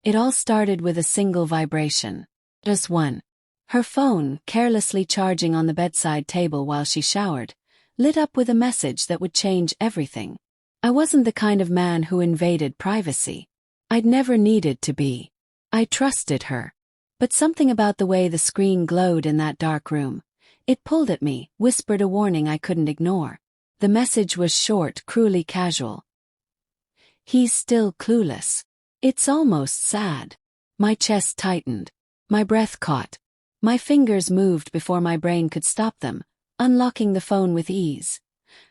It all started with a single vibration. Just one. Her phone, carelessly charging on the bedside table while she showered, lit up with a message that would change everything. I wasn't the kind of man who invaded privacy. I'd never needed to be. I trusted her. But something about the way the screen glowed in that dark room. It pulled at me, whispered a warning I couldn't ignore. The message was short, cruelly casual. He's still clueless. It's almost sad. My chest tightened. My breath caught. My fingers moved before my brain could stop them, unlocking the phone with ease.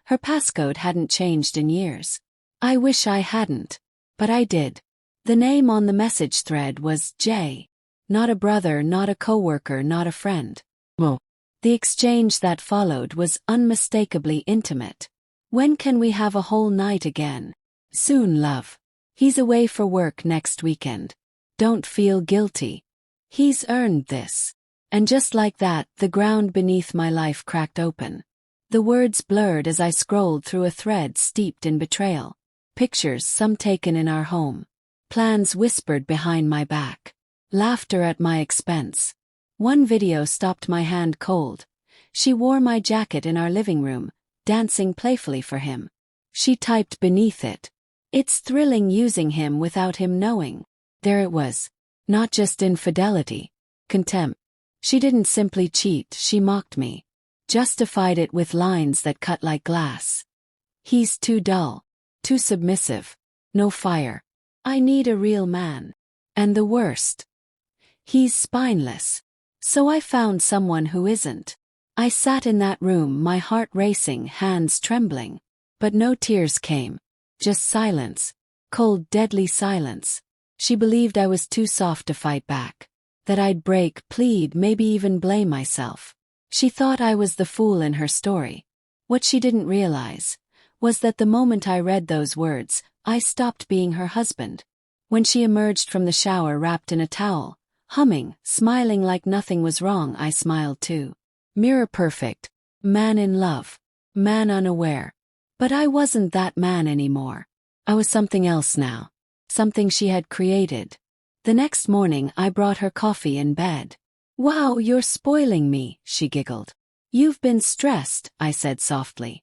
Her passcode hadn't changed in years. I wish I hadn't. But I did. The name on the message thread was Jay. Not a brother, not a coworker, not a friend. Well, the exchange that followed was unmistakably intimate. When can we have a whole night again? Soon, love. He's away for work next weekend. Don't feel guilty. He's earned this. And just like that, the ground beneath my life cracked open. The words blurred as I scrolled through a thread steeped in betrayal. Pictures, some taken in our home. Plans whispered behind my back. Laughter at my expense. One video stopped my hand cold. She wore my jacket in our living room, dancing playfully for him. She typed beneath it. It's thrilling using him without him knowing. There it was. Not just infidelity. Contempt. She didn't simply cheat, she mocked me. Justified it with lines that cut like glass. He's too dull. Too submissive. No fire. I need a real man. And the worst. He's spineless. So I found someone who isn't. I sat in that room, my heart racing, hands trembling. But no tears came. Just silence. Cold, deadly silence. She believed I was too soft to fight back. That I'd break, plead, maybe even blame myself. She thought I was the fool in her story. What she didn't realize was that the moment I read those words, I stopped being her husband. When she emerged from the shower wrapped in a towel, humming, smiling like nothing was wrong, I smiled too. Mirror perfect. Man in love. Man unaware. But I wasn't that man anymore. I was something else now. Something she had created. The next morning I brought her coffee in bed. Wow, you're spoiling me, she giggled. You've been stressed, I said softly.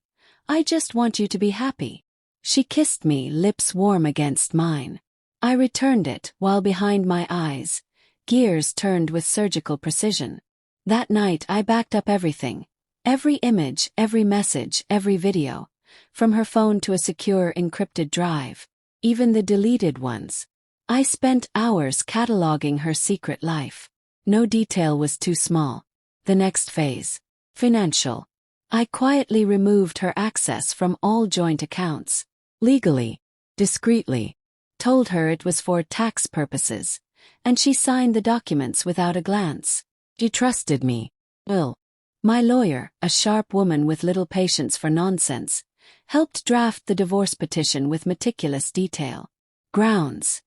I just want you to be happy. She kissed me, lips warm against mine. I returned it, while behind my eyes, gears turned with surgical precision. That night I backed up everything. Every image, every message, every video. From her phone to a secure encrypted drive. Even the deleted ones. I spent hours cataloging her secret life. No detail was too small. The next phase. Financial. I quietly removed her access from all joint accounts. Legally. Discreetly. Told her it was for tax purposes. And she signed the documents without a glance. She trusted me. Well, my lawyer, a sharp woman with little patience for nonsense, helped draft the divorce petition with meticulous detail. Grounds.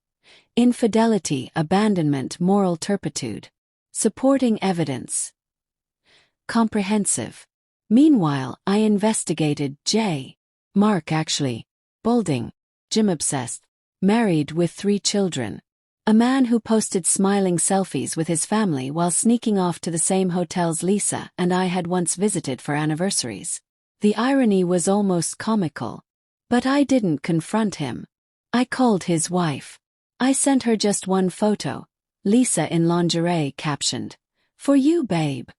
Infidelity, abandonment, moral turpitude. Supporting evidence. Comprehensive. Meanwhile, I investigated J. Mark actually. Balding. Gym-obsessed. Married with 3 children. A man who posted smiling selfies with his family while sneaking off to the same hotels Lisa and I had once visited for anniversaries. The irony was almost comical. But I didn't confront him. I called his wife. I sent her just one photo, Lisa in lingerie captioned, "For you, babe.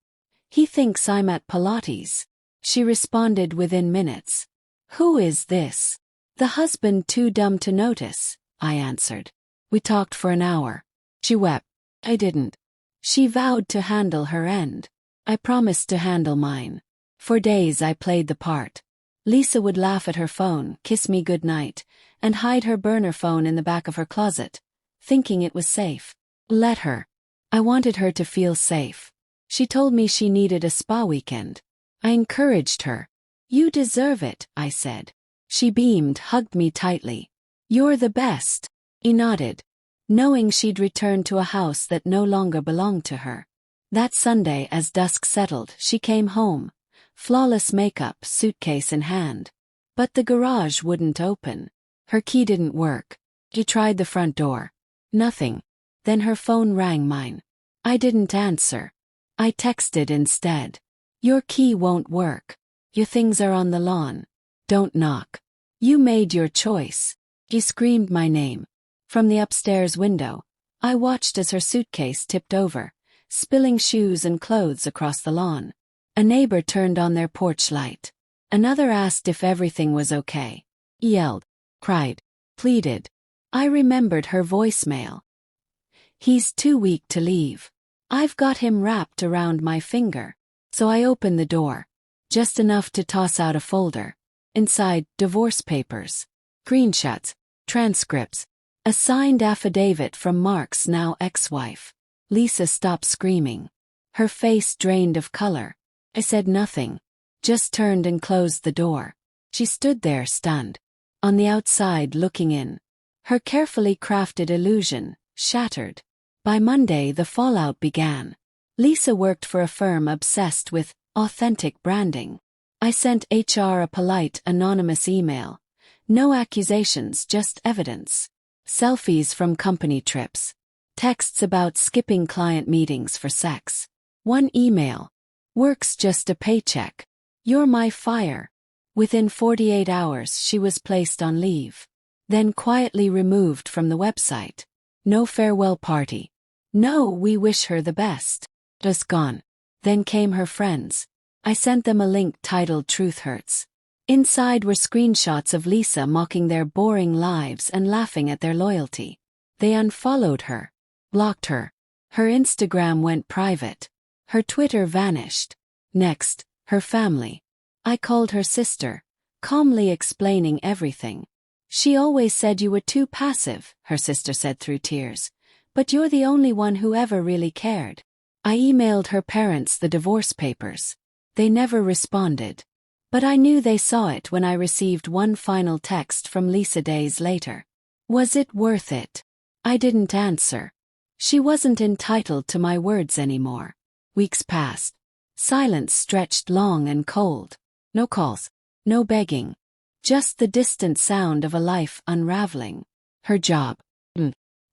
He thinks I'm at Pilates." She responded within minutes. "Who is this?" "The husband too dumb to notice," I answered. We talked for an hour. She wept. I didn't. She vowed to handle her end. I promised to handle mine. For days I played the part. Lisa would laugh at her phone, kiss me goodnight, and hide her burner phone in the back of her closet, thinking it was safe. Let her. I wanted her to feel safe. She told me she needed a spa weekend. I encouraged her. "You deserve it," I said. She beamed, hugged me tightly. "You're the best." He nodded, knowing she'd returned to a house that no longer belonged to her. That Sunday, as dusk settled, she came home, flawless makeup, suitcase in hand. But the garage wouldn't open. Her key didn't work. She tried the front door. Nothing. Then her phone rang mine. I didn't answer. I texted instead. Your key won't work. Your things are on the lawn. Don't knock. You made your choice. She screamed my name. From the upstairs window, I watched as her suitcase tipped over, spilling shoes and clothes across the lawn. A neighbor turned on their porch light. Another asked if everything was okay. Yelled, cried, pleaded. I remembered her voicemail. He's too weak to leave. I've got him wrapped around my finger. So I opened the door. Just enough to toss out a folder. Inside, divorce papers, screenshots, transcripts, a signed affidavit from Mark's now ex-wife. Lisa stopped screaming. Her face drained of color. I said nothing. Just turned and closed the door. She stood there stunned. On the outside looking in. Her carefully crafted illusion shattered. By Monday the fallout began. Lisa worked for a firm obsessed with authentic branding. I sent HR a polite, anonymous email. No accusations, just evidence. Selfies from company trips. Texts about skipping client meetings for sex. One email. Work's just a paycheck. You're my fire. Within 48 hours she was placed on leave. Then quietly removed from the website. No farewell party. No, we wish her the best. Just gone. Then came her friends. I sent them a link titled Truth Hurts. Inside were screenshots of Lisa mocking their boring lives and laughing at their loyalty. They unfollowed her. Blocked her. Her Instagram went private. Her Twitter vanished. Next, her family. I called her sister, calmly explaining everything. She always said you were too passive, her sister said through tears. But you're the only one who ever really cared. I emailed her parents the divorce papers. They never responded. But I knew they saw it when I received one final text from Lisa days later. Was it worth it? I didn't answer. She wasn't entitled to my words anymore. Weeks passed. Silence stretched long and cold. No calls. No begging. Just the distant sound of a life unraveling. Her job.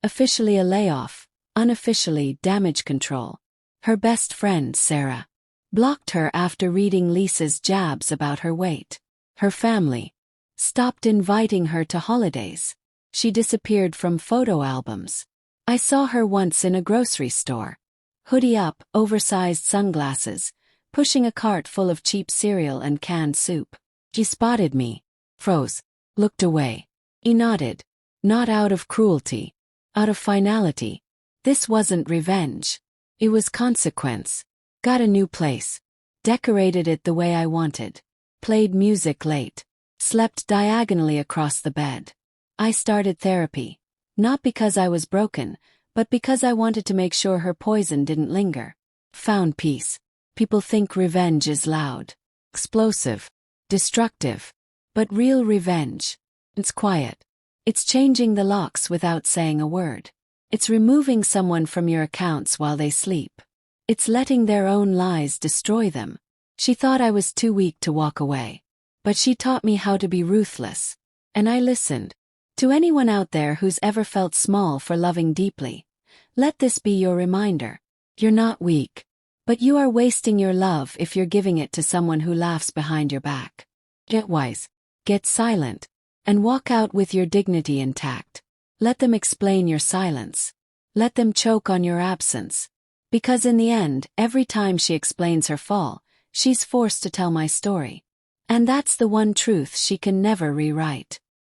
Officially a layoff. Unofficially damage control. Her best friend, Sarah. Blocked her after reading Lisa's jabs about her weight. Her family. Stopped inviting her to holidays. She disappeared from photo albums. I saw her once in a grocery store. Hoodie up, oversized sunglasses, pushing a cart full of cheap cereal and canned soup. She spotted me. Froze. Looked away. He nodded. Not out of cruelty. Out of finality. This wasn't revenge. It was consequence. Got a new place. Decorated it the way I wanted. Played music late. Slept diagonally across the bed. I started therapy. Not because I was broken, but because I wanted to make sure her poison didn't linger. Found peace. People think revenge is loud, explosive, destructive. But real revenge. It's quiet. It's changing the locks without saying a word. It's removing someone from your accounts while they sleep. It's letting their own lies destroy them. She thought I was too weak to walk away. But she taught me how to be ruthless. And I listened. To anyone out there who's ever felt small for loving deeply, let this be your reminder. You're not weak. But you are wasting your love if you're giving it to someone who laughs behind your back. Get wise. Get silent. And walk out with your dignity intact. Let them explain your silence. Let them choke on your absence. Because in the end, every time she explains her fall, she's forced to tell my story. And that's the one truth she can never rewrite.